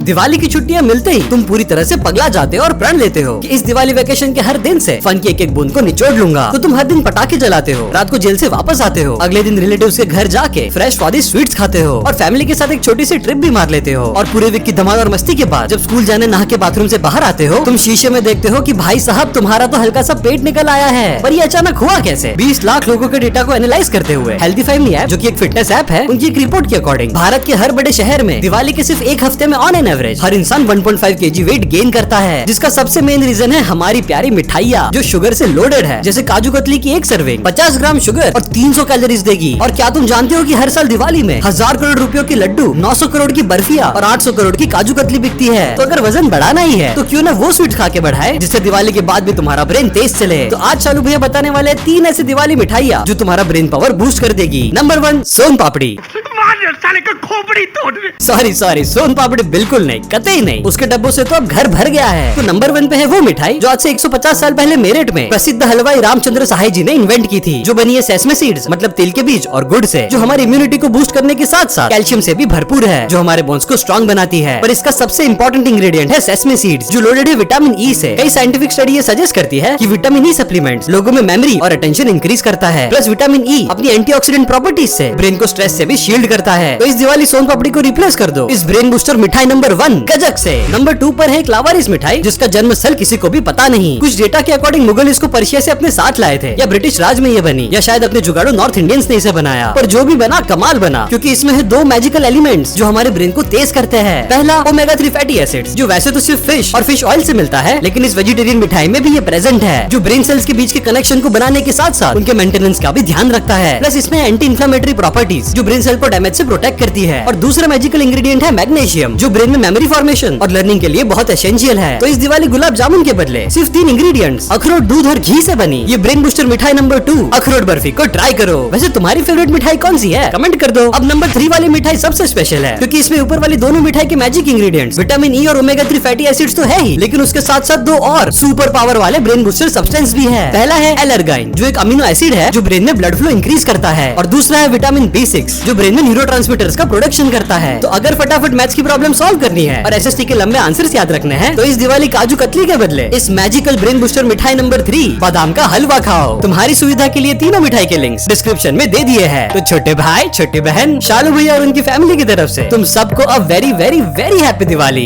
दिवाली की छुट्टियां मिलते ही तुम पूरी तरह से पगला जाते हो और प्रण लेते हो कि इस दिवाली वेकेशन के हर दिन से फन की एक एक बूंद को निचोड़ लूंगा। तो तुम हर दिन पटाखे जलाते हो, रात को जेल से वापस आते हो, अगले दिन रिलेटिव्स के घर जाके फ्रेश स्वादिष्ट स्वीट्स खाते हो और फैमिली के साथ एक छोटी सी ट्रिप भी मार लेते हो। और पूरे वीक की धमाल और मस्ती के बाद जब स्कूल जाने नहा के बाथरूम से बाहर आते हो, तुम शीशे में देखते हो कि भाई साहब तुम्हारा तो हल्का सा पेट निकल आया है। पर ये अचानक हुआ कैसे? 20 लाख लोगों के डेटा को एनालाइज करते हुए हेल्दी फैमिली ऐप, जो कि एक फिटनेस ऐप है, उनकी एक रिपोर्ट के अकॉर्डिंग भारत के हर बड़े शहर में दिवाली के सिर्फ एक हफ्ते में ऑन एन एवरेज हर इंसान 1.5 kg वेट गेन करता है, जिसका सबसे मेन रीजन है हमारी प्यारी मिठाइयाँ जो शुगर से लोडेड है। जैसे काजू कतली की एक सर्विंग 50 ग्राम शुगर और 300 कैलोरीज देगी। और क्या तुम जानते हो कि हर साल दिवाली में 1000 करोड़ रुपयों के लड्डू, 900 करोड़ की बर्फियां और 800 करोड़ की काजू कतली बिकती है। तो अगर वजन बढ़ाना ही है तो क्यों ना वो स्वीट खा के बढ़ाए जिससे दिवाली के बाद भी तुम्हारा ब्रेन तेज चले। तो आज चालू भैया बताने वाले 3 ऐसी दिवाली मिठाइयाँ जो तुम्हारा ब्रेन पावर बूस्ट कर देगी। नंबर 1, सोन पापड़ी। साले का खोपड़ी तोड़। सॉरी सोन पापड़ी बिल्कुल नहीं, कतई नहीं। उसके डब्बों से तो अब घर भर गया है। तो नंबर 1 पे है वो मिठाई जो आज से 150 साल पहले मेरठ में प्रसिद्ध हलवाई रामचंद्र साहाई जी ने इन्वेंट की थी, जो बनी है सेसमे सीड्स मतलब तिल के बीज और गुड़ से, जो हमारी इम्यूनिटी को बूस्ट करने के साथ साथ कैल्शियम से भी भरपूर है, जो हमारे बोन्स को स्ट्रॉन्ग बनाती है। पर इसका सबसे इंपॉर्टेंट इंग्रेडिएंट है सेसमे सीड्स, जो लोडेड है विटामिन ई से। कई साइंटिफिक स्टडी ये सजेस्ट करती है कि विटामिन ई सप्लीमेंट्स लोगों में मेमोरी और अटेंशन इंक्रीज करता है। प्लस विटामिन ई अपनी एंटीऑक्सीडेंट प्रॉपर्टीज से ब्रेन को स्ट्रेस से भी शील्ड करता है। तो इस दिवाली सोन पापड़ी को रिप्लेस कर दो इस ब्रेन बूस्टर मिठाई नंबर 1 गजक से। नंबर 2 पर है एक लावारिस मिठाई जिसका जन्म स्थल किसी को भी पता नहीं। कुछ डेटा के अकॉर्डिंग मुगल इसको पर्शिया से अपने साथ लाए थे, या ब्रिटिश राज में ये बनी, या शायद अपने जुगाड़ू नॉर्थ इंडियंस ने इसे बनाया। पर जो भी बना कमाल बना, क्योंकि इसमें है 2 मैजिकल एलिमेंट्स जो हमारे ब्रेन को तेज करते हैं। पहला ओमेगा 3 फैटी एसिड्स, जो वैसे तो सिर्फ फिश और फिश ऑयल से मिलता है, लेकिन इस वेजिटेरियन मिठाई में भी ये प्रेजेंट है, जो ब्रेन सेल्स के बीच के कनेक्शन को बनाने के साथ साथ उनके मेंटेनेंस का भी ध्यान रखता है। प्लस इसमें एंटी इंफ्लेमेटरी प्रॉपर्टीज जो ब्रेन सेल को डैमेज से प्रोटेक्ट करती है। और दूसरा मैजिकल इंग्रेडिएंट है मैग्नीशियम, जो ब्रेन में मेमोरी फॉर्मेशन और लर्निंग के लिए बहुत एसेंशियल है। तो इस दिवाली गुलाब जामुन के बदले सिर्फ 3 इंग्रेडिएंट्स अखरोट, दूध और घी से बनी ये ब्रेन बूस्टर मिठाई नंबर 2 अखरोट बर्फी को ट्राई करो। वैसे तुम्हारी फेवरेट मिठाई कौन सी है? कमेंट कर दो। अब नंबर 3 वाली मिठाई सबसे स्पेशल है, क्योंकि इसमें ऊपर वाली दोनों मिठाई के मैजिक इंग्रेडिएंट्स विटामिन ई और ओमेगा 3 फैटी एसिड्स तो है ही, लेकिन उसके साथ साथ 2 और सुपर पावर वाले ब्रेन बूस्टर सब्सटेंस भी है। पहला है एलर्गाइन, जो एक अमीनो एसिड है जो ब्रेन में ब्लड फ्लो इंक्रीज करता है। और दूसरा है विटामिन B6, जो ब्रेन में न्यूरोट्रांसमीटर्स का प्रोडक्शन करता है। तो अगर फटाफट मैथ्स की प्रॉब्लम सॉल्व करनी है और एसएसटी के लंबे आंसर्स याद रखने हैं, तो इस दिवाली काजू कतली के बदले इस मैजिकल ब्रेन बूस्टर मिठाई नंबर 3 बादाम का हलवा खाओ। तुम्हारी सुविधा के लिए तीनों मिठाई के लिंक्स डिस्क्रिप्शन में दे दिए हैं। तो छोटे भाई, छोटी बहन, शालू भैया और उनकी फैमिली की तरफ से तुम सबको a very very very happy Diwali.